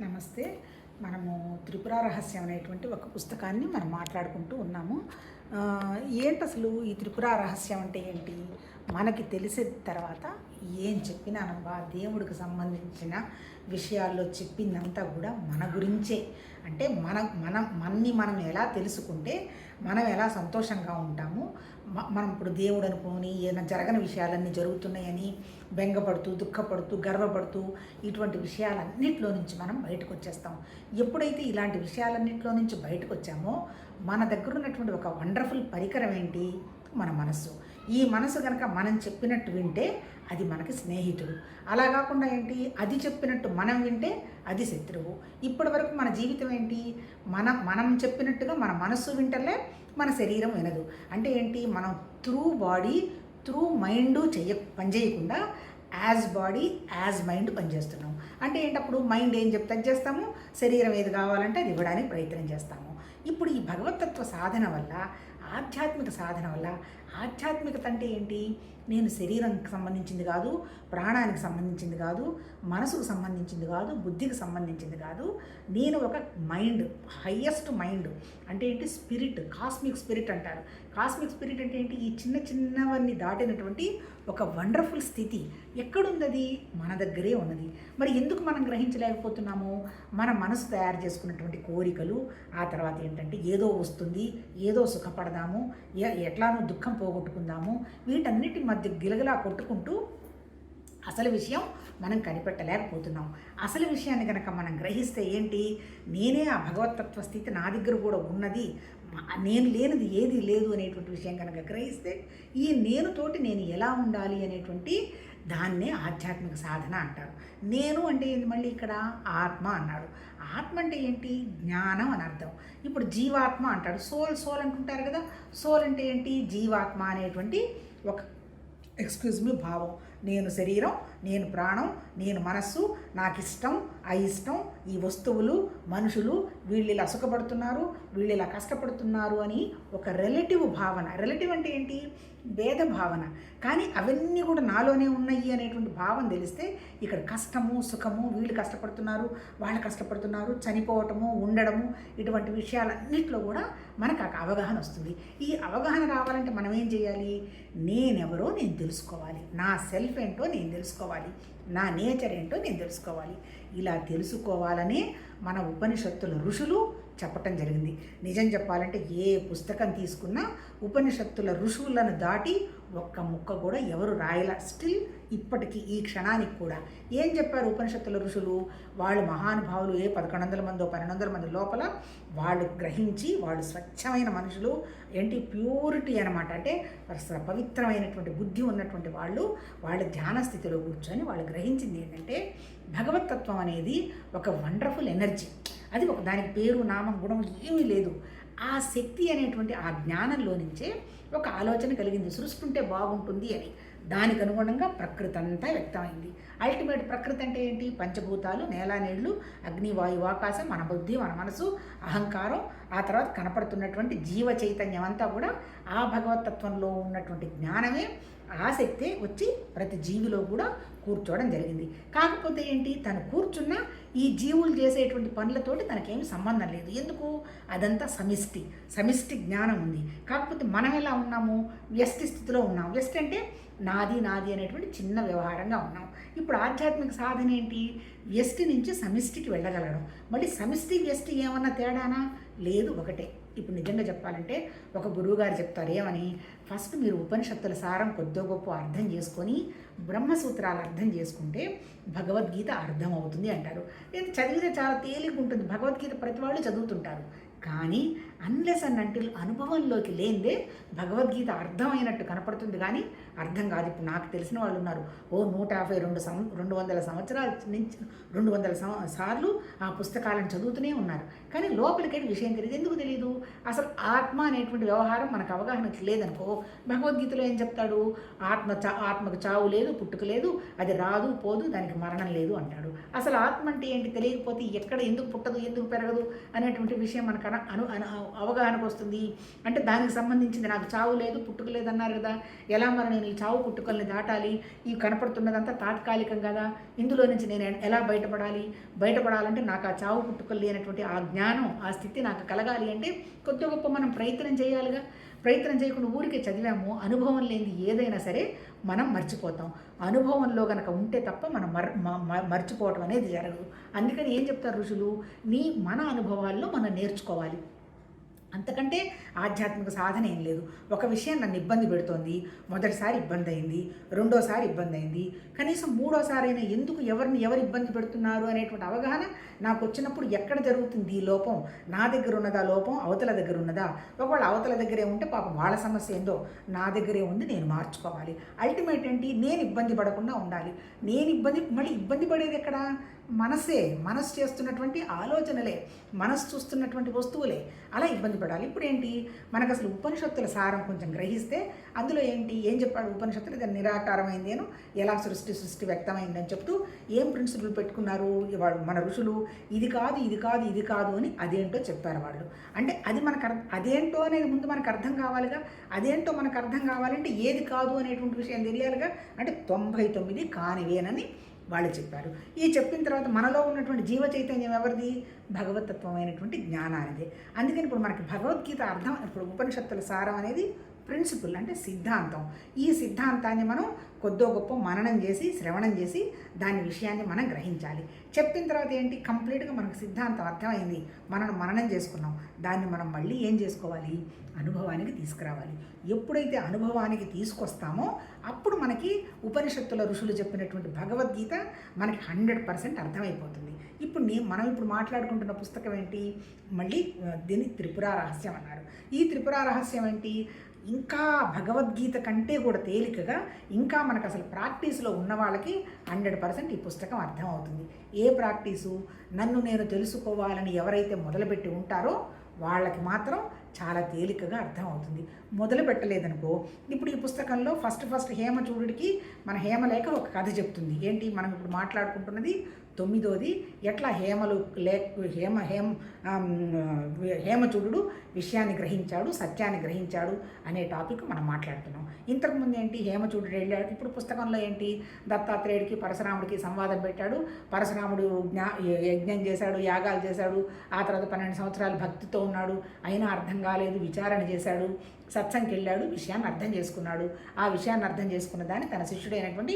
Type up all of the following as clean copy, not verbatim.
నమస్తే. మనము 'త్రిపుర రహస్యం' అనేటువంటి ఒక పుస్తకాన్ని మనం మాట్లాడుకుంటూ ఉన్నాము. ఏంటసలు ఈ 'త్రిపుర రహస్యం' అంటే ఏంటి? మనకి తెలిసిన తర్వాత ఏం చెప్పినానబ్బా దేవుడికి సంబంధించిన విషయాల్లో చెప్పిందంతా కూడా మన గురించే. అంటే మనం ఎలా తెలుసుకుంటే మనం ఎలా సంతోషంగా ఉంటాము. మనం ఇప్పుడు దేవుడు అనుకోని ఏదైనా జరగని విషయాలన్నీ జరుగుతున్నాయని బెంగపడుతూ, దుఃఖపడుతూ, గర్వపడుతూ ఇటువంటి విషయాలన్నింటిలో నుంచి మనం బయటకు వచ్చేస్తాం. ఎప్పుడైతే ఇలాంటి విషయాలన్నింటిలో నుంచి బయటకు వచ్చామో మన దగ్గర ఉన్నటువంటి ఒక వండర్ఫుల్ పరికరం ఏంటి? మన మనస్సు. ఈ మనసు కనుక మనం చెప్పినట్టు వింటే అది మనకి స్నేహితుడు. అలా కాకుండా ఏంటి, అది చెప్పినట్టు మనం వింటే అది శత్రువు. ఇప్పటి వరకు మన జీవితం ఏంటి, మనం చెప్పినట్టుగా మన మనస్సు వింటలే, మన శరీరం వినదు. అంటే ఏంటి, మనం త్రూ బాడీ త్రూ మైండ్ పనిచేయకుండా యాజ్ బాడీ యాజ్ మైండ్ పనిచేస్తున్నాం. అంటే ఏంటప్పుడు మైండ్ ఏం చెప్తే అది చేస్తాము, శరీరం ఏది కావాలంటే అది ఇవ్వడానికి ప్రయత్నం చేస్తాము. ఇప్పుడు ఈ భగవతత్వ సాధన వల్ల, ఆధ్యాత్మిక సాధన వల్ల, ఆధ్యాత్మికత అంటే ఏంటి, నేను శరీరానికి సంబంధించింది కాదు, ప్రాణానికి సంబంధించింది కాదు, మనసుకు సంబంధించింది కాదు, బుద్ధికి సంబంధించింది కాదు, నేను ఒక మైండ్, హయ్యెస్ట్ మైండ్ అంటే ఏంటి, స్పిరిట్, కాస్మిక్ స్పిరిట్ అంటారు. కాస్మిక్ స్పిరిట్ అంటే ఏంటి, ఈ చిన్నవన్నీ దాటినటువంటి ఒక వండర్ఫుల్ స్థితి ఎక్కడుంది? అది మన దగ్గరే ఉన్నది. మరి ఎందుకు మనం గ్రహించలేకపోతున్నాము? మన మనసు తయారు చేసుకున్నటువంటి కోరికలు, ఆ తర్వాత ఏంటంటే ఏదో వస్తుంది, ఏదో సుఖపడదాము, ఎట్లానో దుఃఖం పోగొట్టుకుందాము, వీటన్నిటి మధ్య గిలగిలా కొట్టుకుంటూ అసలు విషయం మనం కనిపెట్టలేకపోతున్నాం. అసలు విషయాన్ని కనుక మనం గ్రహిస్తే ఏంటి, నేనే ఆ భగవతత్వ స్థితి నా దగ్గర కూడా ఉన్నది, నేను లేనిది ఏది లేదు అనేటువంటి విషయం కనుక గ్రహిస్తే ఈ నేనుతోటి నేను ఎలా ఉండాలి అనేటువంటి దాన్నే ఆధ్యాత్మిక సాధన అంటారు. నేను అంటే ఏంటి, మళ్ళీ ఇక్కడ ఆత్మ అన్నాడు. ఆత్మ అంటే ఏంటి, జ్ఞానం అని అర్థం. ఇప్పుడు జీవాత్మ అంటాడు, సోల్ అంటుంటారు కదా. సోల్ అంటే ఏంటి, జీవాత్మ అనేటువంటి ఒక భావం. నేను శరీరం, నేను ప్రాణం, నేను మనస్సు, నాకు ఇష్టం, అయిష్టం, ఈ వస్తువులు, మనుషులు, వీళ్ళు ఇలా సుఖపడుతున్నారు, వీళ్ళు ఇలా కష్టపడుతున్నారు అని ఒక రిలేటివ్ భావన. రిలేటివ్ అంటే ఏంటి, భేద భావన. కానీ అవన్నీ కూడా నాలోనే ఉన్నాయి అనేటువంటి భావం తెలిస్తే ఇక్కడ కష్టము, సుఖము, వీళ్ళు కష్టపడుతున్నారు, వాళ్ళు కష్టపడుతున్నారు, చనిపోవటము, ఉండడము, ఇటువంటి విషయాలన్నింటిలో కూడా మనకు ఆ అవగాహన వస్తుంది. ఈ అవగాహన రావాలంటే మనం ఏం చేయాలి, నేనెవరో నేను తెలుసుకోవాలి, నా సెల్ఫ్ ఏంటో నేను తెలుసుకోవాలి, నా నేచర్ ఏంటో నేను తెలుసుకోవాలి. ఇలా తెలుసుకోవాలనే మన ఉపనిషత్తుల ఋషులు చెప్పటం జరిగింది. నిజం చెప్పాలంటే ఏ పుస్తకం తీసుకున్నా ఉపనిషత్తుల ఋషులను దాటి ఒక్క ముక్క కూడా ఎవరు రాయల. స్టిల్ ఇప్పటికీ ఈ క్షణానికి కూడా ఏం చెప్పారు ఉపనిషత్తుల ఋషులు? వాళ్ళు మహానుభావులు, 1100 మందో 1200 మంది లోపల వాళ్ళు గ్రహించి, వాళ్ళు స్వచ్ఛమైన మనుషులు, ఏంటి ప్యూరిటీ అనమాట. అంటే పవిత్రమైనటువంటి బుద్ధి ఉన్నటువంటి వాళ్ళు, వాళ్ళ ధ్యాన స్థితిలో కూర్చొని వాళ్ళు గ్రహించింది ఏంటంటే భగవతత్వం అనేది ఒక వండర్ఫుల్ ఎనర్జీ. అది ఒక దానికి పేరు, నామం, గుణం ఏమీ లేదు. ఆ శక్తి అనేటువంటి ఆ జ్ఞానంలో నుంచే ఒక ఆలోచన కలిగింది, సృష్టి ఉంటే బాగుంటుంది అని. దానికి అనుగుణంగా ప్రకృతి అంతా వ్యక్తమైంది. అల్టిమేట్ ప్రకృతి అంటే ఏంటి, పంచభూతాలు, నేల, నీళ్లు, అగ్ని, వాయువు, ఆకాశం, మన బుద్ధి, మన మనసు, అహంకారం, ఆ తర్వాత కనపడుతున్నటువంటి జీవ చైతన్యం అంతా కూడా ఆ భగవతత్వంలో ఉన్నటువంటి జ్ఞానమే, ఆ శక్తే వచ్చి ప్రతి జీవిలో కూడా కూర్చోవడం జరిగింది. కాకపోతే ఏంటి, తను కూర్చున్న ఈ జీవులు చేసేటువంటి పనులతోటి తనకేమి సంబంధం లేదు. ఎందుకు? అదంతా సమిష్టి జ్ఞానం ఉంది. కాకపోతే మనం ఎలా ఉన్నాము, వ్యష్టి స్థితిలో ఉన్నాం. వ్యష్టి అంటే నాది అనేటువంటి చిన్న వ్యవహారంగా ఉన్నాం. ఇప్పుడు ఆధ్యాత్మిక సాధన ఏంటి, వ్యష్టి నుంచి సమిష్టికి వెళ్ళగలడం. మళ్ళీ సమిష్టి వ్యష్టి ఏమన్నా తేడానా? లేదు, ఒకటే. ఇప్పుడు నిజంగా చెప్పాలంటే ఒక గురువుగారు చెప్తారు ఏమని, ఫస్ట్ మీరు ఉపనిషత్తుల సారం కొద్దో గొప్ప అర్థం చేసుకొని బ్రహ్మసూత్రాలు అర్థం చేసుకుంటే భగవద్గీత అర్థం అవుతుంది అంటారు. చదివితే చాలా తేలిక ఉంటుంది. భగవద్గీత ప్రతి వాళ్ళు చదువుతుంటారు, కానీ అన్లెస్ అండ్ అంటిల్ అనుభవంలోకి లేనిదే భగవద్గీత అర్థమైనట్టు కనపడుతుంది, కానీ అర్థం కాదు. ఇప్పుడు నాకు తెలిసిన వాళ్ళు ఉన్నారు, 200 సంవత్సరాల నుంచి 200 సార్లు ఆ పుస్తకాలను చదువుతూనే ఉన్నారు, కానీ లోపలికి విషయం తెలియదు. ఎందుకు తెలియదు? అసలు ఆత్మ అనేటువంటి వ్యవహారం మనకు అవగాహన లేదనుకో. భగవద్గీతలో ఏం చెప్తాడు, ఆత్మకు చావు లేదు, పుట్టుక లేదు, అది రాదు పోదు, దానికి మరణం లేదు అంటాడు. అసలు ఆత్మ అంటే ఏంటి తెలియకపోతే ఎక్కడ ఎందుకు పుట్టదు, ఎందుకు పెరగదు అనేటువంటి విషయం మనకు అవగాహనకు వస్తుంది. అంటే దానికి సంబంధించింది, నాకు చావు లేదు, పుట్టుక లేదు అన్నారు కదా, ఎలా మరి నేను ఈ చావు పుట్టుకల్ని దాటాలి, ఈ కనపడుతున్నదంతా తాత్కాలికం కదా, ఇందులో నుంచి నేను ఎలా బయటపడాలంటే నాకు ఆ చావు పుట్టుకలు లేనటువంటి ఆ జ్ఞానం, ఆ స్థితి నాకు కలగాలి అంటే కొద్ది గొప్ప మనం ప్రయత్నం చేయాలిగా. ప్రయత్నం చేయకుండా ఊరికే చదివాము, అనుభవం లేనిది ఏదైనా సరే మనం మర్చిపోతాం. అనుభవంలో కనుక ఉంటే తప్ప మనం మర్చిపోవటం అనేది జరగదు. అందుకని ఏం చెప్తారు ఋషులు, మన అనుభవాల్లో మనం నేర్చుకోవాలి. అంతకంటే ఆధ్యాత్మిక సాధన ఏం లేదు. ఒక విషయం నన్ను ఇబ్బంది పెడుతోంది, మొదటిసారి ఇబ్బంది అయింది, రెండోసారి ఇబ్బంది అయింది, కనీసం మూడోసారి అయినా ఎందుకు ఎవరు ఇబ్బంది పెడుతున్నారు అనేటువంటి అవగాహన నాకు వచ్చినప్పుడు ఎక్కడ జరుగుతుంది ఈ లోపం, నా దగ్గర ఉన్నదా లోపం, అవతల దగ్గర ఉన్నదా? ఒకవేళ అవతల దగ్గరే ఉంటే పాపం వాళ్ళ సమస్య ఏందో, నా దగ్గరే ఉంది, నేను మార్చుకోవాలి. అల్టిమేట్ ఏంటి, నేను ఇబ్బంది పడకుండా ఉండాలి. మళ్ళీ ఇబ్బంది పడేది ఎక్కడ? మనస్సు చేస్తున్నటువంటి ఆలోచనలే, మనస్సు చూస్తున్నటువంటి వస్తువులే, అలా ఇబ్బంది పడాలి. ఇప్పుడు ఏంటి, మనకు అసలు ఉపనిషత్తుల సారం కొంచెం గ్రహిస్తే అందులో ఏం చెప్పాడు ఉపనిషత్తులు, దాని నిరాకారమైంది అని, ఎలా సృష్టి వ్యక్తమైందని చెప్తూ ఏం ప్రిన్సిపల్ పెట్టుకున్నారు వాళ్ళు మన ఋషులు, ఇది కాదు అని అదేంటో చెప్పారు వాళ్ళు. అంటే అది అదేంటో అనేది ముందు మనకు అర్థం కావాలిగా. అదేంటో మనకు అర్థం కావాలంటే ఏది కాదు అనేటువంటి విషయం తెలియాలిగా. అంటే 99 కానివేనని వాళ్ళు చెప్పారు. ఈ చెప్పిన తర్వాత మనలో ఉన్నటువంటి జీవ చైతన్యం ఎవరిది? భగవతత్వమైనటువంటి జ్ఞానానిదే. అందుకని ఇప్పుడు మనకి భగవద్గీత అర్థం, ఇప్పుడు ఉపనిషత్తుల సారం అనేది ప్రిన్సిపల్ అంటే సిద్ధాంతం. ఈ సిద్ధాంతాన్ని మనం కొద్దో గొప్ప మననం చేసి, శ్రవణం చేసి దాని విషయాన్ని మనం గ్రహించాలి. చెప్పిన తర్వాత ఏంటి, కంప్లీట్గా మనకు సిద్ధాంతం అర్థమైంది, మననం చేసుకున్నాం. దాన్ని మనం మళ్ళీ ఏం చేసుకోవాలి, అనుభవానికి తీసుకురావాలి. ఎప్పుడైతే అనుభవానికి తీసుకొస్తామో అప్పుడు మనకి ఉపనిషత్తుల ఋషులు చెప్పినటువంటి భగవద్గీత మనకి 100% అర్థమైపోతుంది. మనం ఇప్పుడు మాట్లాడుకుంటున్న పుస్తకం ఏంటి, మళ్ళీ దీన్ని త్రిపుర రహస్యం అన్నారు. ఈ త్రిపుర రహస్యం ఏంటి, ఇంకా భగవద్గీత కంటే కూడా తేలికగా, ఇంకా మనకు అసలు ప్రాక్టీస్లో ఉన్న వాళ్ళకి 100% ఈ పుస్తకం అర్థమవుతుంది. ఏ ప్రాక్టీసు? నన్ను నేను తెలుసుకోవాలని ఎవరైతే మొదలుపెట్టి ఉంటారో వాళ్ళకి మాత్రం చాలా తేలికగా అర్థమవుతుంది. మొదలు పెట్టలేదనుకో, ఇప్పుడు ఈ పుస్తకంలో ఫస్ట్ హేమచూడుడికి మన హేమలేఖ ఒక కథ చెప్తుంది. ఏంటి, మనం ఇప్పుడు మాట్లాడుకుంటున్నది 9వది, ఎట్లా హేమచూడు విషయాన్ని గ్రహించాడు, సత్యాన్ని గ్రహించాడు అనే టాపిక్ మనం మాట్లాడుతున్నాం. ఇంతకుముందు ఏంటి, హేమచూడు వెళ్ళాడు. ఇప్పుడు పుస్తకంలో ఏంటి, దత్తాత్రేయుడికి పరశురాముడికి సంవాదం పెట్టాడు. పరశురాముడు యజ్ఞం చేశాడు, యాగాలు చేశాడు, ఆ తర్వాత 12 సంవత్సరాలు భక్తితో ఉన్నాడు, అయినా అర్థం కాలేదు, విచారణ చేశాడు, సత్సంగ్కి వెళ్ళాడు, విషయాన్ని అర్థం చేసుకున్నాడు. ఆ విషయాన్ని అర్థం చేసుకున్న దాన్ని తన శిష్యుడైనటువంటి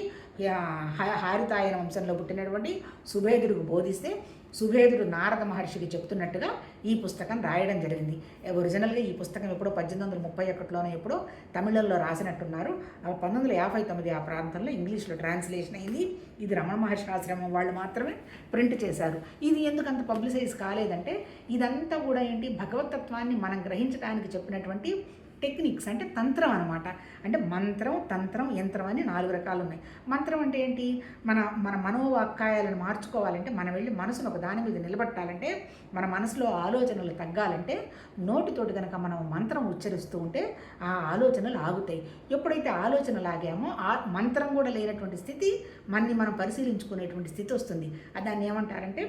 హారితాయన వంశంలో పుట్టినటువంటి సుభేదుడికి బోధిస్తే, సుభేదుడు నారద మహర్షికి చెప్తున్నట్టుగా ఈ పుస్తకం రాయడం జరిగింది. ఒరిజినల్గా ఈ పుస్తకం ఎప్పుడో 1831లోనే ఎప్పుడో తమిళంలో రాసినట్టున్నారు. 1959 ఆ ప్రాంతంలో ఇంగ్లీష్లో ట్రాన్స్లేషన్ అయింది. ఇది రమణ మహర్షి ఆశ్రమం వాళ్ళు మాత్రమే ప్రింట్ చేశారు. ఇది ఎందుకంత పబ్లిసైజ్ కాలేదంటే, ఇదంతా కూడా ఏంటి, భగవతత్వాన్ని మనం గ్రహించడానికి చెప్పినటువంటి టెక్నిక్స్, అంటే తంత్రం అనమాట. అంటే మంత్రం, తంత్రం, యంత్రం అని 4 రకాలు ఉన్నాయి. మంత్రం అంటే ఏంటి, మన మనోవాక్కాయాలను మార్చుకోవాలంటే, మనం వెళ్ళి మనసును ఒక దాని మీద నిలబెట్టాలంటే, మన మనసులో ఆలోచనలు తగ్గాలంటే నోటితోటి కనుక మనం మంత్రం ఉచ్చరిస్తూ ఉంటే ఆ ఆలోచనలు ఆగుతాయి. ఎప్పుడైతే ఆలోచనలు ఆగామో ఆ మంత్రం కూడా లేనటువంటి స్థితి మనం పరిశీలించుకునేటువంటి స్థితి వస్తుంది. దాన్ని ఏమంటారంటే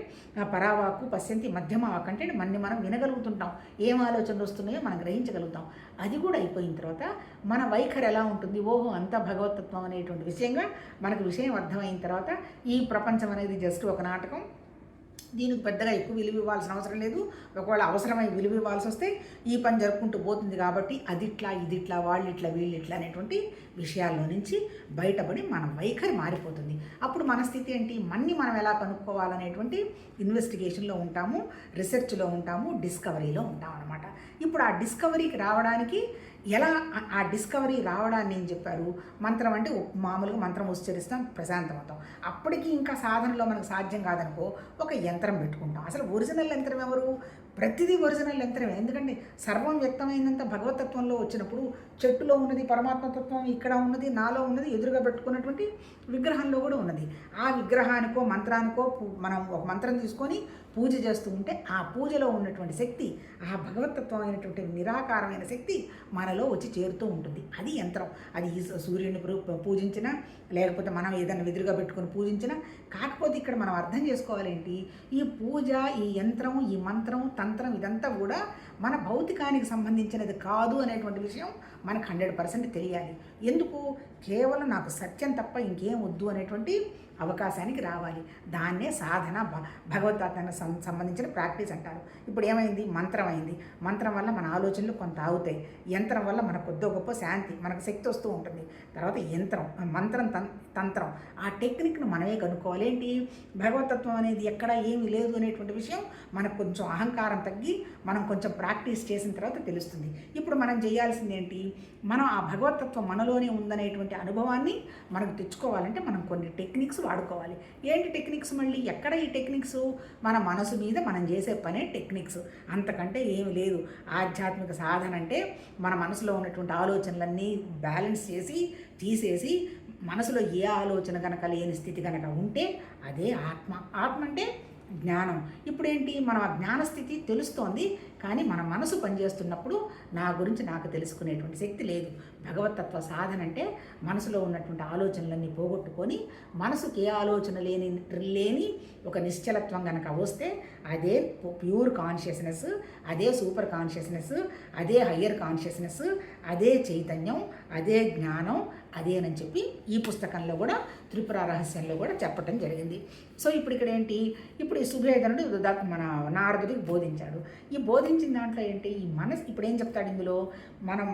పరావాకు పశ్యంతి మధ్యమ వాక్, అంటే మనం వినగలుగుతుంటాం, ఏం ఆలోచనలు వస్తున్నాయో మనం గ్రహించగలుగుతాం. అది కూడా అయిపోయిన తర్వాత మన వైఖరి ఎలా ఉంటుంది, ఓహో అంతా భగవతత్వం అనేటువంటి విషయంగా మనకు విషయం అర్థమైన తర్వాత ఈ ప్రపంచం అనేది జస్ట్ ఒక నాటకం, దీనికి పెద్దగా ఎక్కువ విలువ ఇవ్వాల్సిన అవసరం లేదు. ఒకవేళ అవసరమై విలువ ఇవ్వాల్సి వస్తే ఈ పని జరుపుకుంటూ పోతుంది కాబట్టి అదిట్లా ఇదిట్లా వాళ్ళిట్లా వీళ్ళిట్లా అనేటువంటి విషయాల్లో నుంచి బయటపడి మన వైఖరి మారిపోతుంది. అప్పుడు మన స్థితి ఏంటి, మనం ఎలా కనుక్కోవాలనేటువంటి ఇన్వెస్టిగేషన్లో ఉంటాము, రీసెర్చ్లో ఉంటాము, డిస్కవరీలో ఉంటాం అన్నమాట. ఇప్పుడు ఆ డిస్కవరీకి రావడానికి ఎలా, ఆ డిస్కవరీ రావడాన్ని ఏం చెప్పారు, మంత్రం అంటే మామూలుగా మంత్రం ఉచ్చరిస్తాం, ప్రశాంతమవుతాం. అప్పటికి ఇంకా సాధనలో మనకు సాధ్యం కాదనుకో, ఒక యంత్రం పెట్టుకుంటాం. అసలు ఒరిజినల్ యంత్రం ఎవరు, ప్రతిదీ ఒరిజినల్ యంత్రమే. ఎందుకంటే సర్వం వ్యక్తమైనంత భగవతత్వంలో వచ్చినప్పుడు చెట్టులో ఉన్నది పరమాత్మతత్వం, ఇక్కడ ఉన్నది నాలో ఉన్నది, ఎదురుగా పెట్టుకున్నటువంటి విగ్రహంలో కూడా ఉన్నది. ఆ విగ్రహానికో మంత్రానికో మనం ఒక మంత్రం తీసుకొని పూజ చేస్తూ ఉంటే ఆ పూజలో ఉన్నటువంటి శక్తి, ఆ భగవతత్వం అయినటువంటి నిరాకారమైన శక్తి మనలో వచ్చి చేరుతూ ఉంటుంది. అది యంత్రం. అది సూర్యుని పూజించినా, లేకపోతే మనం ఏదైనా ఎదురుగా పెట్టుకొని పూజించినా. కాకపోతే ఇక్కడ మనం అర్థం చేసుకోవాలేంటి, ఈ పూజ, ఈ యంత్రం, ఈ మంత్రం, తంత్రం ఇదంతా కూడా మన భౌతికానికి సంబంధించినది కాదు అనేటువంటి విషయం మనకు 100% తెలియాలి. ఎందుకు? కేవలం నాకు సత్యం తప్ప ఇంకేం వద్దు అనేటువంటి అవకాశానికి రావాలి. దాన్నే సాధన భగవద్గీతకు సంబంధించిన ప్రాక్టీస్ అంటారు. ఇప్పుడు ఏమైంది? మంత్రం అయింది. మంత్రం వల్ల మన ఆలోచనలు కొంత ఆగుతాయి. యంత్రం వల్ల మనకు కొద్దో గొప్ప శాంతి, మనకు శక్తి వస్తూ ఉంటుంది. తర్వాత మంత్రం తంత్రం, ఆ టెక్నిక్ను మనమే కనుక్కోవాలి. ఏంటి? భగవతత్వం అనేది ఎక్కడ ఏమీ లేదు అనేటువంటి విషయం మనకు కొంచెం అహంకారం తగ్గి మనం కొంచెం ప్రాక్టీస్ చేసిన తర్వాత తెలుస్తుంది. ఇప్పుడు మనం చేయాల్సింది ఏంటి? మనం ఆ భగవతత్వం మనలోనే ఉందనేటువంటి అనుభవాన్ని మనకు తెచ్చుకోవాలంటే మనం కొన్ని టెక్నిక్స్ వాడుకోవాలి. ఏంటి టెక్నిక్స్? మళ్ళీ ఎక్కడ ఈ టెక్నిక్స్? మన మనసు మీద మనం చేసే పనే టెక్నిక్స్, అంతకంటే ఏమి లేదు. ఆధ్యాత్మిక సాధన అంటే మన మనసులో ఉన్నటువంటి ఆలోచనలన్నీ బ్యాలెన్స్ చేసి తీసేసి మనసులో ఏ ఆలోచన కనుక లేని స్థితి కనుక ఉంటే అదే ఆత్మ. ఆత్మ అంటే జ్ఞానం. ఇప్పుడేంటి? మనం ఆ జ్ఞానస్థితి తెలుస్తోంది, కానీ మన మనసు పనిచేస్తున్నప్పుడు నా గురించి నాకు తెలుసుకునేటువంటి శక్తి లేదు. భగవతత్వ సాధన అంటే మనసులో ఉన్నటువంటి ఆలోచనలన్నీ పోగొట్టుకొని మనసుకి ఏ ఆలోచన లేని ఒక నిశ్చలత్వం కనుక వస్తే అదే ప్యూర్ కాన్షియస్నెస్, అదే సూపర్ కాన్షియస్నెస్, అదే హయ్యర్ కాన్షియస్నెస్, అదే చైతన్యం, అదే జ్ఞానం, అదేనని చెప్పి ఈ పుస్తకంలో కూడా త్రిపుర రహస్యంలో కూడా చెప్పడం జరిగింది. సో ఇప్పుడు ఇక్కడ ఏంటి? ఇప్పుడు ఈ సుభేదనుడు మన నారదుడికి బోధించాడు. ఈ బోధించిన దాంట్లో ఏంటి? ఈ మనసు ఇప్పుడు ఏం చెప్తాడు ఇందులో?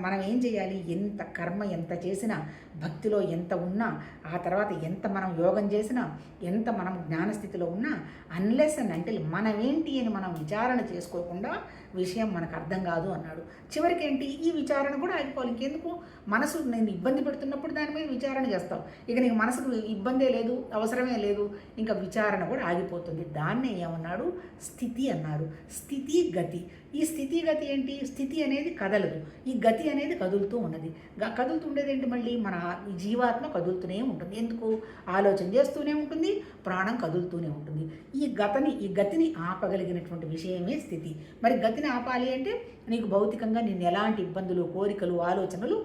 మనం ఏం చేయాలి? ఎంత కర్మ ఎంత చేసినా, భక్తిలో ఎంత ఉన్నా, ఆ తర్వాత ఎంత మనం యోగం చేసినా, ఎంత మనం జ్ఞానస్థితిలో ఉన్నా, అన్లెస్ అండ్ అంటే మనమేంటి అని మనం విచారణ చేసుకోకుండా విషయం మనకు అర్థం కాదు అన్నాడు. చివరికి ఏంటి? ఈ విచారణ కూడా ఆగిపోవాలి. ఇంకెందుకు? మనసు నేను ఇబ్బంది పెడుతున్నప్పుడు దాని మీద విచారణ చేస్తావు. ఇక నీకు మనసుకు ఇబ్బందే లేదు, అవసరమే లేదు, ఇంకా విచారణ కూడా ఆగిపోతుంది. దాన్నే ఏమన్నాడు? స్థితి అన్నారు. స్థితి గతి. ఈ స్థితి గతి ఏంటి? స్థితి అనేది కదలదు, ఈ గతి అనేది కదులుతూ ఉన్నది. కదులుతుండేది ఏంటి? మళ్ళీ మన జీవాత్మ కదులుతూనే ఉంటుంది. ఎందుకు? ఆలోచన చేస్తూనే ఉంటుంది, ప్రాణం కదులుతూనే ఉంటుంది. ఈ గతిని ఆపగలిగినటువంటి విషయమే స్థితి. మరి గతిని ఆపాలి అంటే నీకు భౌతికంగా నిన్ను ఎలాంటి ఇబ్బందులు, కోరికలు, ఆలోచనలు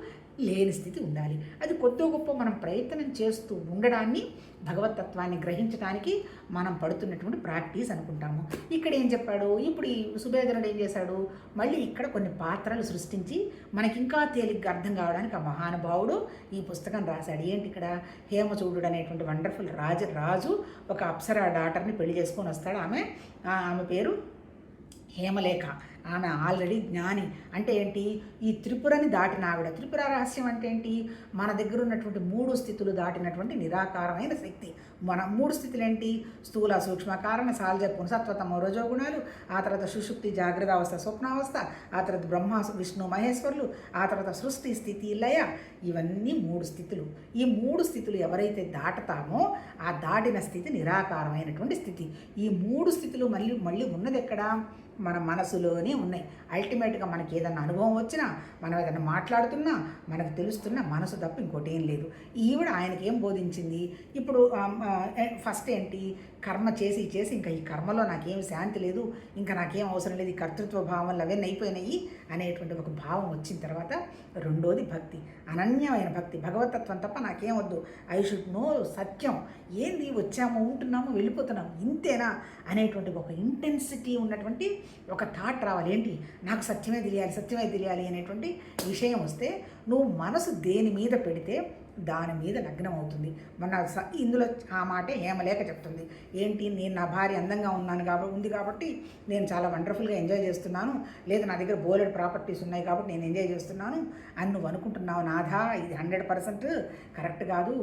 లేని స్థితి ఉండాలి. అది కొద్దో గొప్ప మనం ప్రయత్నం చేస్తూ ఉండడాన్ని భగవతత్వాన్ని గ్రహించడానికి మనం పడుతున్నటువంటి ప్రాక్టీస్ అనుకుంటాము. ఇక్కడ ఏం చెప్పాడు? ఇప్పుడు ఈ సుభేదనుడు ఏం చేశాడు? మళ్ళీ ఇక్కడ కొన్ని పాత్రలు సృష్టించి మనకి ఇంకా తేలిగ్గా అర్థం కావడానికి ఆ మహానుభావుడు ఈ పుస్తకం రాశాడు. ఏంటి ఇక్కడ? హేమచూడు అనేటువంటి వండర్ఫుల్ రాజు ఒక అప్సరా డాటర్ని పెళ్లి చేసుకొని వస్తాడు. ఆమె పేరు హేమలేఖ. ఆమె ఆల్రెడీ జ్ఞాని. అంటే ఏంటి? ఈ త్రిపురని దాటిన ఆవిడ. త్రిపుర రహస్యం అంటే ఏంటి? మన దగ్గర ఉన్నటువంటి 3 స్థితులు దాటినటువంటి నిరాకారమైన శక్తి. మన 3 స్థితులు ఏంటి? స్థూల, సూక్ష్మ, కారణ, సాల్జ, పునసత్వతమ, రజోగుణాలు, ఆ తర్వాత సుషుప్తి, జాగ్రత్త అవస్థ, స్వప్నావస్థ, ఆ తర్వాత బ్రహ్మ, విష్ణు, మహేశ్వరులు, ఆ తర్వాత సృష్టి, స్థితి, లయ. ఇవన్నీ 3 స్థితులు. ఈ 3 స్థితులు ఎవరైతే దాటుతామో ఆ దాటిన స్థితి నిరాకారమైనటువంటి స్థితి. ఈ 3 స్థితులు మళ్ళీ ఉన్నది ఎక్కడ? మన మనసులోనే ఉన్నాయి. అల్టిమేట్గా మనకి ఏదైనా అనుభవం వచ్చినా, మనం ఏదైనా మాట్లాడుతున్నా, మనకు తెలుస్తున్న మనసు తప్ప ఇంకోటి ఏం లేదు. ఈవిడ ఆయనకి ఏం బోధించింది? ఇప్పుడు ఫస్ట్ ఏంటి? కర్మ చేసి ఇంకా ఈ కర్మలో నాకేం శాంతి లేదు, ఇంకా నాకేం అవసరం లేదు, ఈ కర్తృత్వ భావం అవన్నీ అయిపోయినాయి అనేటువంటి ఒక భావం వచ్చిన తర్వాత రెండోది భక్తి, అనన్యమైన భక్తి. భగవతత్వం తప్ప నాకేం వద్దు, ఐ షుడ్ నో సత్యం. ఏంది? వచ్చాము, ఉంటున్నాము, వెళ్ళిపోతున్నాము, ఇంతేనా అనేటువంటి ఒక ఇంటెన్సిటీ ఉన్నటువంటి ఒక థాట్ రావాలి. ఏంటి? నాకు సత్యమే తెలియాలి అనేటువంటి విషయం వస్తే నువ్వు మనసు దేని మీద పెడితే దాని మీద లగ్నం అవుతుంది. ఇందులో ఆ మాటే హేమలేఖ చెప్తుంది. ఏంటి? నేను నా భార్య అందంగా ఉంది కాబట్టి నేను చాలా వండర్ఫుల్గా ఎంజాయ్ చేస్తున్నాను, లేదా నా దగ్గర బోలెడ్ ప్రాపర్టీస్ ఉన్నాయి కాబట్టి నేను ఎంజాయ్ చేస్తున్నాను అని నువ్వు అనుకుంటున్నావు. నాథా, ఇది 100% కరెక్ట్ కాదు.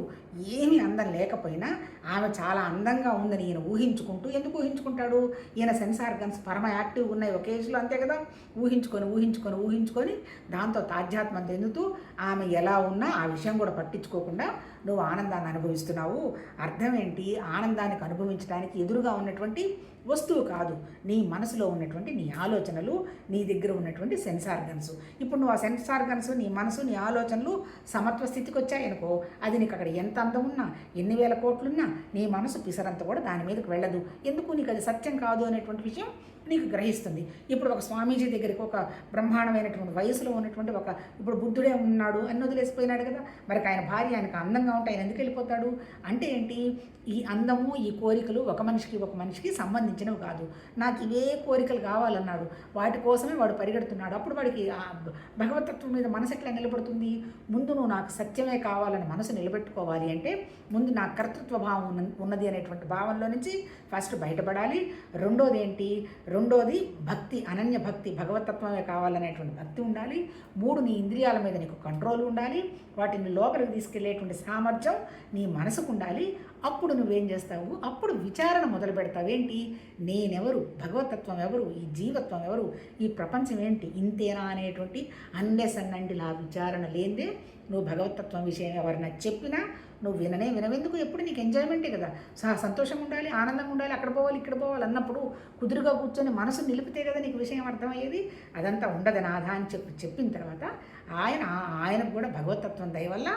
ఏమీ అందం లేకపోయినా ఆమె చాలా అందంగా ఉందని ఈయన ఊహించుకుంటూ, ఎందుకు ఊహించుకుంటాడు? ఈయన సెన్స్ ఆర్గన్స్ పరమ యాక్టివ్గా ఉన్నాయి ఒక ఏజ్లో, అంతే కదా. ఊహించుకొని దాంతో తాధ్యాత్మం చెందుతూ ఆమె ఎలా ఉన్నా ఆ విషయం కూడా పట్టించుకోకుండా నువ్వు ఆనందాన్ని అనుభవిస్తున్నావు. అర్థం ఏంటి? ఆనందానికి అనుభవించడానికి ఎదురుగా ఉన్నటువంటి వస్తువు కాదు, నీ మనసులో ఉన్నటువంటి నీ ఆలోచనలు, నీ దగ్గర ఉన్నటువంటి సెన్స్ ఆర్గన్స్. ఇప్పుడు నువ్వు ఆ సెన్స్ ఆర్గన్స్, నీ మనసు, నీ ఆలోచనలు సమత్వ స్థితికి వచ్చాయనుకో, అది నీకు అక్కడ ఎంత అందం ఉన్నా, ఎన్ని వేల కోట్లున్నా నీ మనసు పిసరంత కూడా దాని మీదకి వెళ్ళదు. ఎందుకు? నీకు అది సత్యం కాదు అనేటువంటి విషయం నీకు గ్రహిస్తుంది. ఇప్పుడు ఒక స్వామీజీ దగ్గరికి ఒక బ్రహ్మాండమైనటువంటి వయసులో ఉన్నటువంటి ఇప్పుడు బుద్ధుడే ఉన్నాడు అని వదిలేసిపోయినాడు కదా. మరి ఆయన భార్య ఆయనకు అందంగా ఉంటే ఆయన ఎందుకు వెళ్ళిపోతాడు? అంటే ఏంటి, ఈ అందము ఈ కోరికలు ఒక మనిషికి సంబంధించినవి కాదు. నాకు ఇవే కోరికలు కావాలన్నాడు, వాటి కోసమే వాడు పరిగెడుతున్నాడు. అప్పుడు వాడికి భగవతత్వం మీద మనసు ఎట్లా నిలబడుతుంది? ముందు నువ్వు నాకు సత్యమే కావాలని మనసు నిలబెట్టుకోవాలి అంటే ముందు నా కర్తృత్వ భావం ఉన్నది అనేటువంటి భావంలో నుంచి ఫస్ట్ బయటపడాలి. రెండోది భక్తి, అనన్య భక్తి, భగవతత్వమే కావాలనేటువంటి భక్తి ఉండాలి. 3 నీ ఇంద్రియాల మీద నీకు కంట్రోల్ ఉండాలి, వాటిని లోపలికి తీసుకెళ్లేటువంటి సామర్థ్యం నీ మనసుకు ఉండాలి. అప్పుడు నువ్వేం చేస్తావు? అప్పుడు విచారణ మొదలు పెడతావు. ఏంటి, నేనెవరు, భగవతత్వం ఎవరు, ఈ జీవత్వం ఎవరు, ఈ ప్రపంచం ఏంటి, ఇంతేనా అనేటువంటి అన్నెసన్నంటిలా విచారణ లేదే నువ్వు భగవతత్వం విషయం ఎవరైనా చెప్పినా నువ్వు వినవెందుకు? ఎప్పుడు నీకు ఎంజాయ్మెంటే కదా, సంతోషం ఉండాలి, ఆనందంగా ఉండాలి, అక్కడ పోవాలి ఇక్కడ పోవాలి అన్నప్పుడు కుదురుగా కూర్చొని మనసు నిలిపితే కదా నీకు విషయం అర్థమయ్యేది. అదంతా ఉండదు నాథా అని చెప్పిన తర్వాత ఆయనకు కూడా భగవతత్వం దయ వల్ల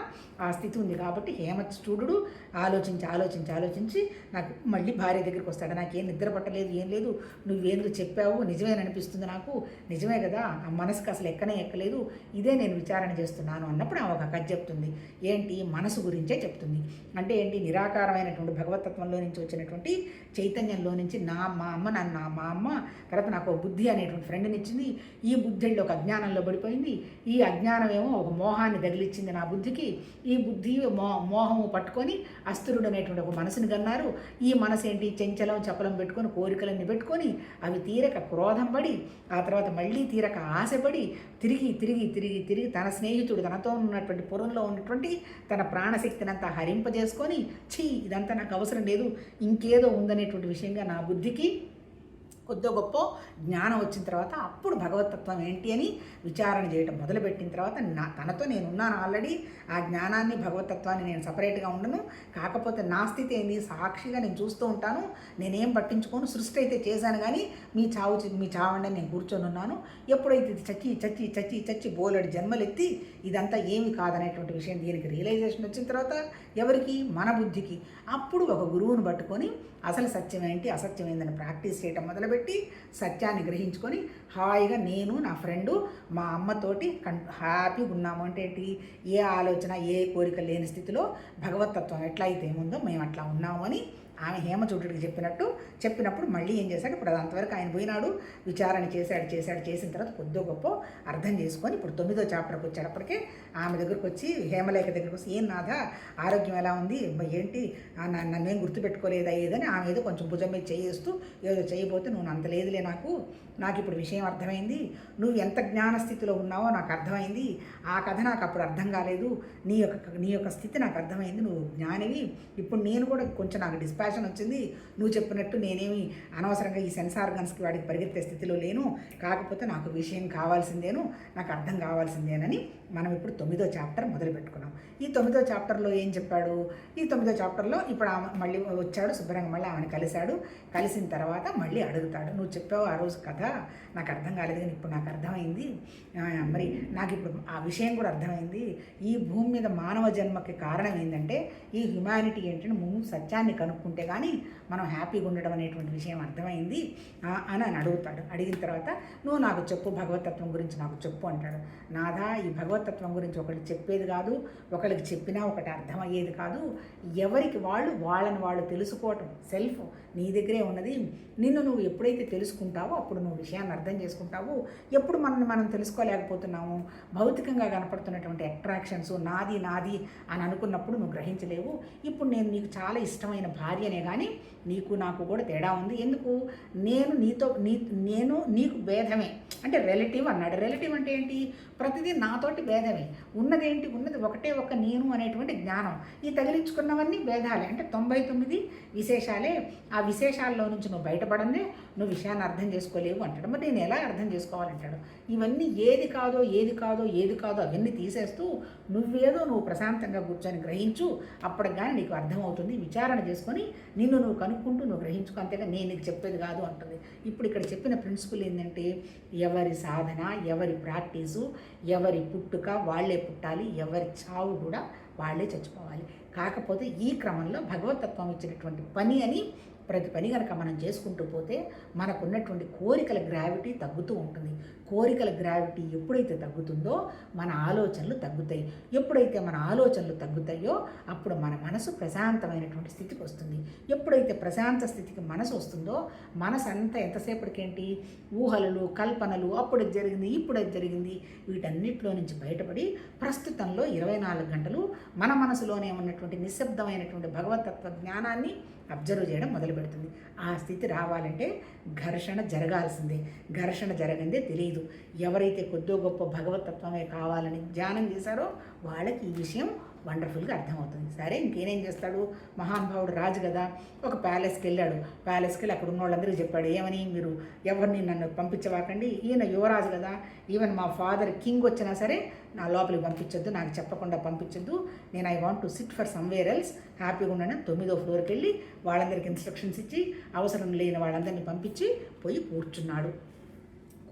ఆ స్థితి ఉంది కాబట్టి హేమచూడు ఆలోచించి నాకు మళ్ళీ భార్య దగ్గరికి వస్తాడు. నాకేం నిద్ర పట్టలేదు, ఏం లేదు, నువ్వేందుకు చెప్పావు నిజమేననిపిస్తుంది, నాకు నిజమే కదా, ఆ మనసుకు అసలు ఎక్కలేదు, ఇదే నేను విచారణ చేస్తున్నాను అన్నప్పుడు ఆమె ఒక కథ చెప్తుంది. ఏంటి, మనసు గురించే చెప్తుంది. అంటే ఏంటి, నిరాకారమైనటువంటి భగవతత్వంలో నుంచి వచ్చినటువంటి చైతన్యంలో నుంచి మా అమ్మ తర్వాత నాకు ఒక బుద్ధి అనేటువంటి ఫ్రెండ్ని ఇచ్చింది. ఈ బుద్ధిలో ఒక అజ్ఞానంలో పడిపోయింది. ఈ అజ్ఞానమేమో ఒక మోహాన్ని తగిలిచ్చింది నా బుద్ధికి. ఈ బుద్ధి మోహము పట్టుకొని అస్థిరుడు అనేటువంటి ఒక మనసుని కన్నారు. ఈ మనసు ఏంటి, చెంచలం చపలం పెట్టుకొని కోరికలన్నీ పెట్టుకొని అవి తీరక క్రోధం పడి ఆ తర్వాత మళ్ళీ తీరక ఆశపడి తిరిగి తన స్నేహితుడు తనతో ఉన్నటువంటి పురంలో ఉన్నటువంటి తన ప్రాణశక్తిని అంతా హరింపజేసుకొని ఇదంతా నాకు అవసరం లేదు, ఇంకేదో ఉందనేటువంటి విషయంగా నా బుద్ధికి కొద్ది గొప్ప జ్ఞానం వచ్చిన తర్వాత అప్పుడు భగవతత్వం ఏంటి అని విచారణ చేయటం మొదలుపెట్టిన తర్వాత తనతో నేను ఉన్నాను ఆల్రెడీ. ఆ జ్ఞానాన్ని భగవతత్వాన్ని నేను సపరేట్గా ఉండను. కాకపోతే నా స్థితి ఏంది, సాక్షిగా నేను చూస్తూ ఉంటాను, నేనేం పట్టించుకోను. సృష్టి అయితే చేశాను కానీ మీ చావండి నేను కూర్చొని ఉన్నాను. ఎప్పుడైతే చచ్చి బోలెడు జన్మలెత్తి ఇదంతా ఏమి కాదనేటువంటి విషయం దీనికి రియలైజేషన్ వచ్చిన తర్వాత ఎవరికి, మన బుద్ధికి, అప్పుడు ఒక గురువుని పట్టుకొని అసలు సత్యం ఏంటి అసత్యం ఏందని ప్రాక్టీస్ చేయటం మొదలుపెట్టి సత్యాన్ని గ్రహించుకొని హాయిగా నేను నా ఫ్రెండు మా అమ్మతోటి హ్యాపీగా ఉన్నాము. అంటే ఏంటి, ఏ ఆలోచన ఏ కోరిక లేని స్థితిలో భగవతత్వం ఎట్లా అయితే ఏముందో మేము అట్లా ఉన్నాము అని ఆమె హేమచూటుడికి చెప్పినప్పుడు మళ్ళీ ఏం చేశాడు, ఇప్పుడు అది అంతవరకు ఆయన పోయినాడు, విచారణ చేసిన తర్వాత కొద్దిగా గొప్ప అర్థం చేసుకొని ఇప్పుడు 9వ చాప్టర్కి వచ్చేటప్పటికే ఆమె దగ్గరకు వచ్చి హేమలేఖ దగ్గరకు వచ్చి, ఏం నాదా ఆరోగ్యం ఎలా ఉంది, ఏంటి నన్నేం గుర్తుపెట్టుకోలేదా ఏదని ఆమె ఏదో కొంచెం భుజం మీద చేయిస్తూ ఏదో చేయబోతే, నువ్వు అంత లేదులే, నాకు ఇప్పుడు విషయం అర్థమైంది, నువ్వు ఎంత జ్ఞానస్థితిలో ఉన్నావో నాకు అర్థమైంది, ఆ కథ నాకు అప్పుడు అర్థం కాలేదు, నీ యొక్క స్థితి నాకు అర్థమైంది, నువ్వు జ్ఞానివి, ఇప్పుడు నేను కూడా కొంచెం నాకు డిస్పాషన్ వచ్చింది, నువ్వు చెప్పినట్టు నేనేమి అనవసరంగా ఈ సెన్స్ ఆర్గన్స్కి వాడికి పరిగెత్తే స్థితిలో లేను, కాకపోతే నాకు విషయం కావాల్సిందేను, నాకు అర్థం కావాల్సిందేనని మనం ఇప్పుడు 9వ చాప్టర్ మొదలు పెట్టుకున్నాం. ఈ 9వ చాప్టర్లో ఏం చెప్పాడు, ఈ 9వ చాప్టర్లో ఇప్పుడు ఆమె మళ్ళీ వచ్చాడు, శుభ్రంగా మళ్ళీ ఆమెను కలిసిన తర్వాత మళ్ళీ అడుగుతాడు, నువ్వు చెప్పావు ఆ రోజు కథ నాకు అర్థం కాలేదు కానీ ఇప్పుడు నాకు అర్థమైంది, మరి నాకు ఇప్పుడు ఆ విషయం కూడా అర్థమైంది, ఈ భూమి మీద మానవ జన్మకి కారణం ఏంటంటే ఈ హ్యుమానిటీ ఏంటంటే ముందు సత్యాన్ని కనుక్కుంటే కానీ మనం హ్యాపీగా ఉండడం అనేటువంటి విషయం అర్థమైంది అని అడుగుతాడు. అడిగిన తర్వాత నువ్వు నాకు చెప్పు, భగవతత్వం గురించి నాకు చెప్పు అంటాడు. నాదా, ఈ భగవతత్వం గురించి ఒకరికి చెప్పేది కాదు, ఒకరికి చెప్పినా ఒకటి అర్థమయ్యేది కాదు, ఎవరికి వాళ్ళని వాళ్ళు తెలుసుకోవటం సెల్ఫ్ నీ దగ్గరే ఉన్నది. నిన్ను నువ్వు ఎప్పుడైతే తెలుసుకుంటావో అప్పుడు నువ్వు విషయాన్ని అర్థం చేసుకుంటావు. ఎప్పుడు మనం తెలుసుకోలేకపోతున్నాము, భౌతికంగా కనపడుతున్నటువంటి అట్రాక్షన్స్ నాది అని అనుకున్నప్పుడు నువ్వు గ్రహించలేవు. ఇప్పుడు నేను నీకు చాలా ఇష్టమైన భార్యనే కానీ నీకు నాకు కూడా తేడా ఉంది. ఎందుకు, నేను నీకు భేదమే అంటే రిలేటివ్ అన్నాడు. రిలేటివ్ అంటే ఏంటి, ప్రతిదీ నాతోటి భేదమే, ఉన్నది ఒకటే ఒక నేను అనేటువంటి జ్ఞానం. ఈ తగిలించుకున్నవన్నీ భేదాలే, అంటే 99 విశేషాలే. ఆ విశేషాల్లో నుంచి నువ్వు బయటపడందే నువ్వు విషయాన్ని అర్థం చేసుకోలేవు అంటాడు. మరి నేను ఎలా అర్థం చేసుకోవాలంటాడు. ఇవన్నీ ఏది కాదో అవన్నీ తీసేస్తూ నువ్వు ప్రశాంతంగా కూర్చొని గ్రహించు, అప్పటికి కానీ నీకు అర్థమవుతుంది. విచారణ చేసుకొని నిన్ను నువ్వు కనుక్కుంటూ నువ్వు గ్రహించుకో, అంతేగా నేను నీకు చెప్పేది కాదు అంటుంది. ఇప్పుడు ఇక్కడ చెప్పిన ప్రిన్సిపల్ ఏంటంటే ఎవరి సాధన, ఎవరి ప్రాక్టీసు, ఎవరి పుట్టుక వాళ్ళే పుట్టాలి, ఎవరి చావు కూడా వాళ్ళే చచ్చిపోవాలి. కాకపోతే ఈ క్రమంలో భగవతత్వం ఇచ్చినటువంటి పని అని ప్రతి పని కనుక మనం చేసుకుంటూ పోతే మనకున్నటువంటి కోరికల గ్రావిటీ తగ్గుతూ ఉంటుంది. కోరికల గ్రావిటీ ఎప్పుడైతే తగ్గుతుందో మన ఆలోచనలు తగ్గుతాయి. ఎప్పుడైతే మన ఆలోచనలు తగ్గుతాయో అప్పుడు మన మనసు ప్రశాంతమైనటువంటి స్థితికి వస్తుంది. ఎప్పుడైతే ప్రశాంత స్థితికి మనసు వస్తుందో మనసు అంతా ఎంతసేపటికేంటి ఊహలు, కల్పనలు, అప్పుడు జరిగింది, ఇప్పుడు జరిగింది, వీటన్నిటిలో నుంచి బయటపడి ప్రస్తుతంలో 24 గంటలు మన మనసులోనే ఉన్నటువంటి నిశ్శబ్దమైనటువంటి భగవతత్వ జ్ఞానాన్ని అబ్జర్వ్ చేయడం మొదలు పెడుతుంది. ఆ స్థితి రావాలంటే ఘర్షణ జరగాల్సిందే. ఘర్షణ జరగందే తెలియదు. ఎవరైతే కొద్దో గొప్ప భగవతత్వమే కావాలని ధ్యానం చేశారో వాళ్ళకి ఈ విషయం వండర్ఫుల్గా అర్థమవుతుంది. సరే, ఇంకేనేం చేస్తాడు, మహానుభావుడు రాజు కదా, ఒక ప్యాలెస్కి వెళ్ళాడు. ప్యాలెస్కి వెళ్ళి అక్కడ ఉన్న వాళ్ళందరికీ చెప్పాడు, ఏమని, మీరు ఎవరిని నన్ను పంపించవాకండి, ఈయన యువరాజు కదా, ఈవెన్ మా ఫాదర్ కింగ్ వచ్చినా సరే నా లోపలికి పంపించొద్దు, నాకు చెప్పకుండా పంపించొద్దు, నేను I want to SIT for somewhere else, హ్యాపీగా ఉన్నాను. 9వ ఫ్లోర్కి వెళ్ళి వాళ్ళందరికీ ఇన్స్ట్రక్షన్స్ ఇచ్చి అవసరం లేని వాళ్ళందరినీ పంపించి పోయి కూర్చున్నాడు.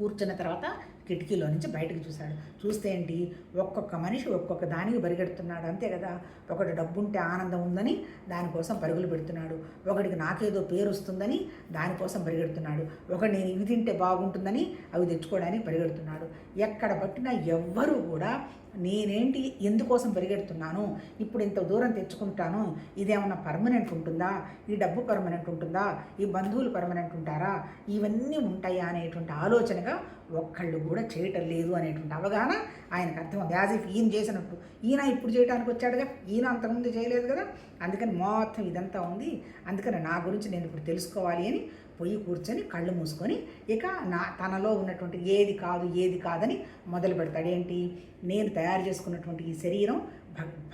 కూర్చున్న తర్వాత కిటికీలో నుంచి బయటకు చూశాడు. చూస్తే ఏంటి, ఒక్కొక్క మనిషి ఒక్కొక్క దానికి పరిగెడుతున్నాడు. అంతే కదా, ఒకటి డబ్బుంటే ఆనందం ఉందని దానికోసం పరుగులు పెడుతున్నాడు, ఒకడికి నాకేదో పేరు వస్తుందని దానికోసం పరిగెడుతున్నాడు, ఒకటి నేను ఇవి తింటే బాగుంటుందని అవి తెచ్చుకోవడానికి పరిగెడుతున్నాడు. ఎక్కడ పట్టినా ఎవ్వరూ కూడా నేనేంటి, ఎందుకోసం పరిగెడుతున్నాను, ఇప్పుడు ఇంత దూరం తెచ్చుకుంటాను, ఇదేమన్నా పర్మనెంట్ ఉంటుందా, ఈ డబ్బు పర్మనెంట్ ఉంటుందా, ఈ బంధువులు పర్మనెంట్ ఉంటారా, ఇవన్నీ ఉంటాయా అనేటువంటి ఆలోచనగా ఒక్కళ్ళు కూడా చేయటం లేదు అనేటువంటి అవగాహన ఆయనకు అర్థం. యాజ్ ఇఫ్ ఈయన చేసినట్టు, ఈయన ఇప్పుడు చేయడానికి వచ్చాడుగా, ఈయన అంతకుముందు చేయలేదు కదా, అందుకని మొత్తం ఇదంతా ఉంది, అందుకని నా గురించి నేను ఇప్పుడు తెలుసుకోవాలి అని పొయ్యి కూర్చొని కళ్ళు మూసుకొని ఇక తనలో ఉన్నటువంటి ఏది కాదని మొదలు పెడతాడు. ఏంటి, నేను తయారు చేసుకున్నటువంటి ఈ శరీరం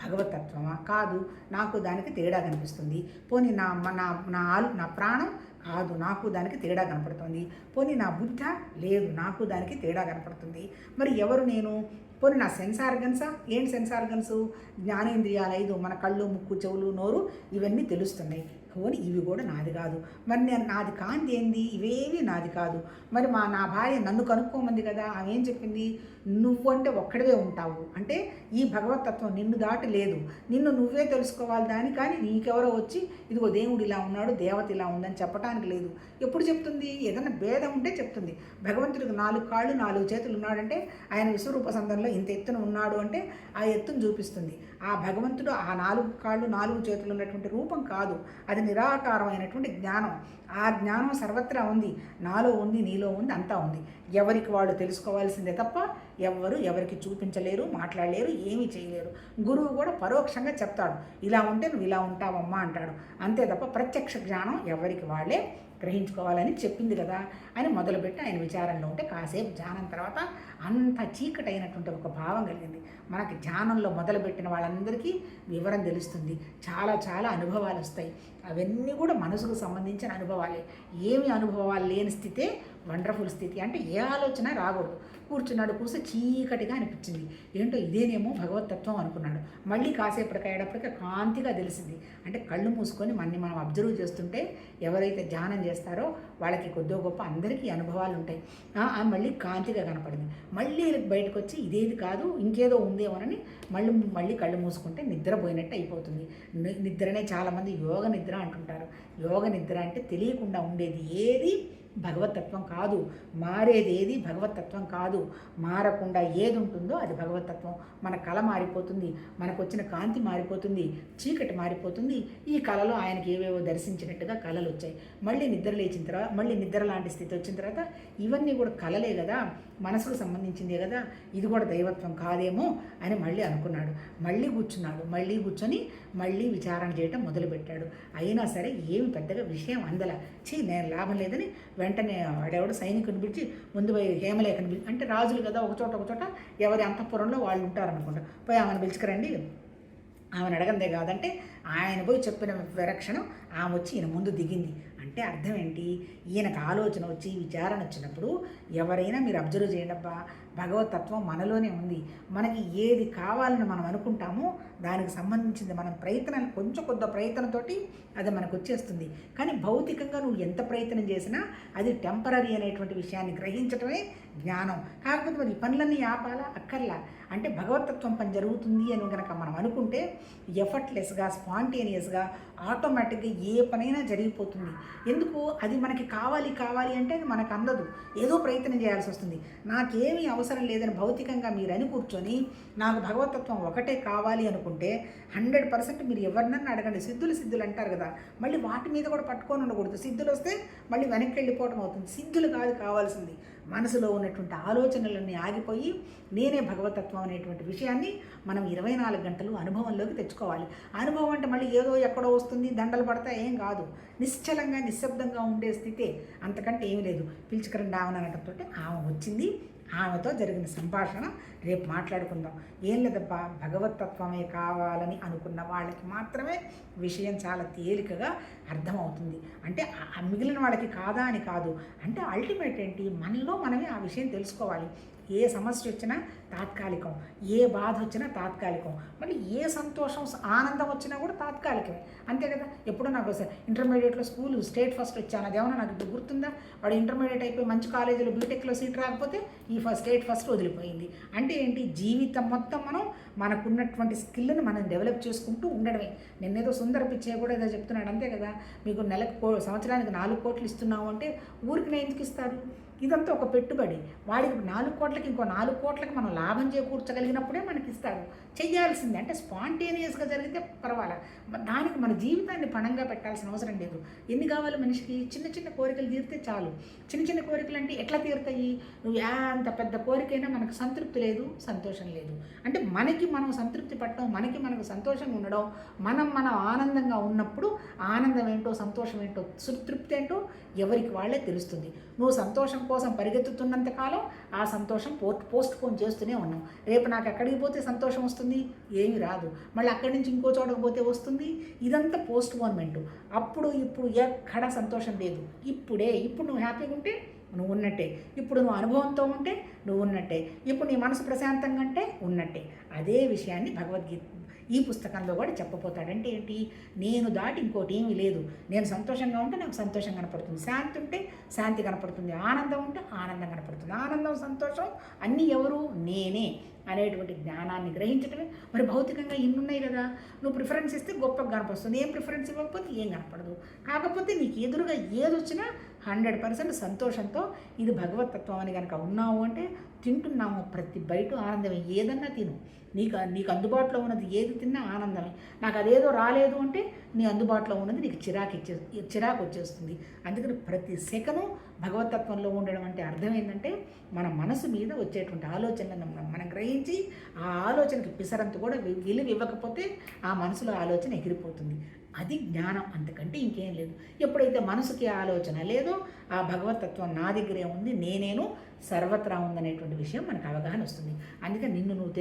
భగవతత్వమా కాదు, నాకు దానికి తేడా కనిపిస్తుంది. పోనీ నా ప్రాణం కాదు, నాకు దానికి తేడా కనపడుతుంది. పోనీ నా బుద్ధ లేదు, నాకు దానికి తేడా కనపడుతుంది. మరి ఎవరు నేను? పోనీ నా సెన్స్ ఆర్గన్సా? ఏంటి సెన్స్ ఆర్గన్స్? జ్ఞానేంద్రియాలు 5, మన కళ్ళు, ముక్కు, చెవులు, నోరు, ఇవన్నీ తెలుస్తున్నాయి. పోనీ ఇవి కూడా నాది కాదు. మరి నేను నాది కాంతి ఏంది? ఇవేవి నాది కాదు. మరి నా భార్య నన్ను కనుక్కోమంది కదా, ఆమె ఏం చెప్పింది, నువ్వు అంటే ఒక్కడివే ఉంటావు, అంటే ఈ భగవతత్వం నిన్ను దాటి లేదు, నిన్ను నువ్వే తెలుసుకోవాలి దాని, కానీ నీకెవరో వచ్చి ఇదిగో దేవుడు ఇలా ఉన్నాడు, దేవత ఇలా ఉందని చెప్పడానికి లేదు. ఎప్పుడు చెప్తుంది? ఏదైనా భేదం ఉంటే చెప్తుంది. భగవంతుడికి 4 కాళ్ళు 4 చేతులు ఉన్నాడంటే ఆయన విశ్వరూప సందర్లో ఇంత ఎత్తున ఉన్నాడు అంటే ఆ ఎత్తును చూపిస్తుంది. ఆ భగవంతుడు ఆ 4 కాళ్ళు 4 చేతులు ఉన్నటువంటి రూపం కాదు, అది నిరాకారమైనటువంటి జ్ఞానం. ఆ జ్ఞానం సర్వత్రా ఉంది, నాలో ఉంది, నీలో ఉంది, అంతా ఉంది. ఎవరికి వాళ్ళు తెలుసుకోవాల్సిందే తప్ప ఎవ్వరు ఎవరికి చూపించలేరు, మాట్లాడలేరు, ఏమీ చేయలేరు. గురువు కూడా పరోక్షంగా చెప్తాడు, ఇలా ఉంటే నువ్వు ఇలా ఉంటావమ్మా అంటాడు. అంతే తప్ప ప్రత్యక్ష జ్ఞానం ఎవరికి వాళ్ళే గ్రహించుకోవాలని చెప్పింది కదా అని మొదలుపెట్టి ఆయన విచారంలో ఉంటే కాసేపు ధ్యానం తర్వాత అంత చీకటైనటువంటి ఒక భావం కలిగింది. మనకి ధ్యానంలో మొదలుపెట్టిన వాళ్ళందరికీ వివరం తెలుస్తుంది, చాలా చాలా అనుభవాలు వస్తాయి. అవన్నీ కూడా మనసుకు సంబంధించిన అనుభవాలే. ఏమి అనుభవాలు లేని స్థితే వండర్ఫుల్ స్థితి. అంటే ఏ ఆలోచన రాకూడదు. కూర్చున్నాడు, కూర్చో చీకటిగా అనిపించింది. ఏంటో ఇదేనేమో భగవతత్వం అనుకున్నాడు. మళ్ళీ కాసేపటికి అయ్యేటప్పటికి కాంతిగా తెలిసింది. అంటే కళ్ళు మూసుకొని మనం అబ్జర్వ్ చేస్తుంటే ఎవరైతే ధ్యానం చేస్తారో వాళ్ళకి కొద్దో గొప్ప అందరికీ అనుభవాలు ఉంటాయి. మళ్ళీ కాంతిగా కనపడింది. మళ్ళీ బయటకు వచ్చి ఇదేది కాదు ఇంకేదో ఉందేమోనని మళ్ళీ కళ్ళు మూసుకుంటే నిద్రపోయినట్టు అయిపోతుంది. నిద్రనే చాలామంది యోగ నిద్ర అంటుంటారు. యోగ నిద్ర అంటే తెలియకుండా ఉండేది ఏది భగవతత్వం కాదు, మారేది ఏది భగవతత్వం కాదు. మారకుండా ఏది ఉంటుందో అది భగవతత్వం. మన కళ మారిపోతుంది, మనకు వచ్చిన కాంతి మారిపోతుంది, చీకటి మారిపోతుంది. ఈ కళలో ఆయనకి ఏవేవో దర్శించినట్టుగా కళలు వచ్చాయి. మళ్ళీ నిద్ర లేచిన తర్వాత, మళ్ళీ నిద్ర లాంటి స్థితి వచ్చిన తర్వాత ఇవన్నీ కూడా కళలే కదా, మనసుకు సంబంధించిందే కదా, ఇది కూడా దైవత్వం కాదేమో అని మళ్ళీ అనుకున్నాడు. మళ్ళీ కూర్చొని మళ్ళీ విచారణ చేయటం మొదలుపెట్టాడు. అయినా సరే ఏమి పెద్దగా విషయం అందల. నేను లాభం లేదని వెంటనే వాడెవడు సైనికుని పిలిచి ముందు పోయి హేమలేఖని పిలిచి, అంటే రాజులు కదా ఒకచోట ఎవరి అంతఃపురంలో వాళ్ళు ఉంటారనుకుంటా, పోయి ఆమెను పిలుచుకురండి, ఆమెను అడగందే కాదంటే ఆయన పోయి చెప్పిన విరక్షణం ఆమె వచ్చి ఈయన ముందు దిగింది. అంటే అర్థం ఏంటి, ఈయనకు ఆలోచన వచ్చి విచారణ వచ్చినప్పుడు ఎవరైనా మీరు అబ్జర్వ్ చేయండి, అబ్బా భగవతత్వం మనలోనే ఉంది. మనకి ఏది కావాలని మనం అనుకుంటామో దానికి సంబంధించింది మనం కొంత ప్రయత్నంతోటి అది మనకు వచ్చేస్తుంది. కానీ భౌతికంగా నువ్వు ఎంత ప్రయత్నం చేసినా అది టెంపరీ అనేటువంటి విషయాన్ని గ్రహించటమే జ్ఞానం. కాకపోతే మరి ఈ పనులన్నీ ఆపాలా అక్కర్లా. అంటే భగవతత్వం పని జరుగుతుంది అని కనుక మనం అనుకుంటే ఎఫర్ట్లెస్గా, స్పాంటేనియస్గా, ఆటోమేటిక్గా ఏ పనైనా జరిగిపోతుంది. ఎందుకు? అది మనకి కావాలి అంటే అది మనకు అందదు. ఏదో ప్రయత్నం చేయాల్సి వస్తుంది. నాకేమీ అవసరం లేదని భౌతికంగా మీరు అని కూర్చొని నాకు భగవతత్వం ఒకటే కావాలి అనుకుంటే 100% మీరు ఎవరినన్నా అడగండి. సిద్ధులు అంటారు కదా, మళ్ళీ వాటి మీద కూడా పట్టుకొని ఉండకూడదు. సిద్ధులు వస్తే మళ్ళీ వెనక్కి వెళ్ళిపోవడం అవుతుంది. సిద్ధులు కావాల్సింది మనసులో ఉన్నటువంటి ఆలోచనలన్నీ ఆగిపోయి నేనే భగవతత్వం అనేటువంటి విషయాన్ని మనం 24 గంటలు అనుభవంలోకి తెచ్చుకోవాలి. అనుభవం అంటే మళ్ళీ ఏదో ఎక్కడో వస్తుంది, దండలు పడతా ఏం కాదు. నిశ్చలంగా నిశ్శబ్దంగా ఉండే స్థితే, అంతకంటే ఏమీ లేదు. పిలుచుకరండి ఆమెను అనడంతో ఆమె వచ్చింది. ఆమెతో జరిగిన సంభాషణ రేపు మాట్లాడుకుందాం. ఏం లేదబ్బా, భగవతత్వమే కావాలని అనుకున్న వాళ్ళకి మాత్రమే విషయం చాలా తేలికగా అర్థమవుతుంది. అంటే మిగిలిన వాళ్ళకి కాదా అని కాదు. అంటే అల్టిమేట్ ఏంటి, మనలో మనమే ఆ విషయం తెలుసుకోవాలి. ఏ సమస్య వచ్చినా తాత్కాలికం, ఏ బాధ వచ్చినా తాత్కాలికం, మళ్ళీ ఏ సంతోషం ఆనందం వచ్చినా కూడా తాత్కాలికమే. అంతే కదా. ఎప్పుడో నాకు ఇంటర్మీడియట్లో స్కూల్ స్టేట్ ఫస్ట్ వచ్చాను, అదేమన్నా నాకు ఇప్పుడు గుర్తుందా? వాడు ఇంటర్మీడియట్ అయిపోయి మంచి కాలేజీలో బీటెక్లో సీట్ రాకపోతే ఈ స్టేట్ ఫస్ట్ వదిలిపోయింది. అంటే ఏంటి, జీవితం మొత్తం మనం మనకున్నటువంటి స్కిల్ని మనం డెవలప్ చేసుకుంటూ ఉండడమే. నిన్నేదో సుందర పిచ్చే కూడా ఏదో చెప్తున్నాడు, అంతే కదా. మీకు సంవత్సరానికి 4 కోట్లు ఇస్తున్నావు అంటే ఊరికి నేను ఎందుకు ఇస్తారు? ఇదంతా ఒక పెట్టుబడి. వాడికి 4 కోట్లకి ఇంకో 4 కోట్లకి మనం లాభం చేకూర్చగలిగినప్పుడే మనకి ఇస్తాడు. చెయ్యాల్సిందే. అంటే స్పాంటేనియస్గా జరిగితే పర్వాలా, దానికి మన జీవితాన్ని పణంగా పెట్టాల్సిన అవసరం లేదు. ఎన్ని కావాలి మనిషికి? చిన్న కోరికలు తీరితే చాలు. చిన్న కోరికలు అంటే ఎట్లా తీరుతాయి? నువ్వు అంత పెద్ద కోరికైనా మనకు సంతృప్తి లేదు, సంతోషం లేదు. అంటే మనకి మనం సంతృప్తి పట్టడం, మనకు సంతోషంగా ఉండడం, మనం ఆనందంగా ఉన్నప్పుడు ఆనందం ఏంటో, సంతోషం ఏంటో, తృప్తి ఏంటో ఎవరికి వాళ్ళే తెలుస్తుంది. నువ్వు సంతోషం కోసం పరిగెత్తుతున్నంత కాలం ఆ సంతోషం పోస్ట్ పోన్ చేస్తూనే ఉన్నాం. రేపు నాకు ఎక్కడికి పోతే సంతోషం వస్తుంది? ఏమి రాదు. మళ్ళీ అక్కడి నుంచి ఇంకో చోటకు పోతే వస్తుంది. ఇదంతా పోస్ట్ పోన్మెంటు. ఇప్పుడు ఎక్కడ సంతోషం లేదు. ఇప్పుడు నువ్వు హ్యాపీగా ఉంటే నువ్వు ఉన్నట్టే. ఇప్పుడు నువ్వు అనుభవంతో ఉంటే నువ్వు ఉన్నట్టే. ఇప్పుడు నీ మనసు ప్రశాంతంగా అంటే ఉన్నట్టే. అదే విషయాన్ని భగవద్గీత ఈ పుస్తకంలో కూడా చెప్పబోతాడంటే ఏంటి, నేను దాటి ఇంకోటి ఏమీ లేదు. నేను సంతోషంగా ఉంటే నాకు సంతోషం కనపడుతుంది, శాంతి ఉంటే శాంతి కనపడుతుంది, ఆనందం ఉంటే ఆనందం కనపడుతుంది. ఆనందం, సంతోషం అన్నీ ఎవరు? నేనే అనేటువంటి జ్ఞానాన్ని గ్రహించడమే. మరి భౌతికంగా ఇన్నున్నాయి కదా, నువ్వు ప్రిఫరెన్స్ ఇస్తే గొప్పగా కనపడుతుంది, ఏం ప్రిఫరెన్స్ ఇవ్వకపోతే ఏం కనపడదు. కాకపోతే నీకు ఎదురుగా ఏది వచ్చినా 100% సంతోషంతో ఇది భగవతత్వం అని కనుక ఉన్నావు అంటే తింటున్నాము ప్రతి బయట ఆనందమే. ఏదన్నా తిను, నీకు అందుబాటులో ఉన్నది ఏది తిన్నా ఆనందమే. నాకు అదేదో రాలేదు అంటే నీ అందుబాటులో ఉన్నది నీకు చిరాకు వచ్చేస్తుంది. అందుకని ప్రతి సెకను భగవతత్వంలో ఉండడం అంటే అర్థం ఏంటంటే మన మనసు మీద వచ్చేటువంటి ఆలోచనలను మనం గ్రహించి ఆ ఆలోచనకి పిసరంత కూడా విలువ ఇవ్వకపోతే ఆ మనసులో ఆలోచన ఎగిరిపోతుంది. అది జ్ఞానం, అంతకంటే ఇంకేం లేదు. ఎప్పుడైతే మనసుకి ఆలోచన లేదో ఆ భగవతత్వం నా దగ్గరే ఉంది, నేనేను సర్వత్రా ఉందనేటువంటి విషయం మనకు అవగాహన వస్తుంది. అందుకని నిన్ను నువ్వు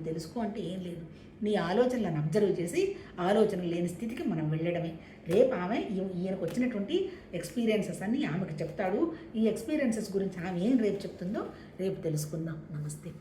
తెలుసుకో అంటే ఏం లేదు. నీ ఆలోచనలను అబ్జర్వ్ చేసి ఆలోచన లేని స్థితికి మనం వెళ్ళడమే. రేపు ఆమె ఈయనకు వచ్చినటువంటి ఎక్స్పీరియన్సెస్ అన్నీ ఆమెకు చెప్తాడు. ఈ ఎక్స్పీరియన్సెస్ గురించి ఆమె ఏం రేపు చెప్తుందో రేపు తెలుసుకుందాం. నమస్తే.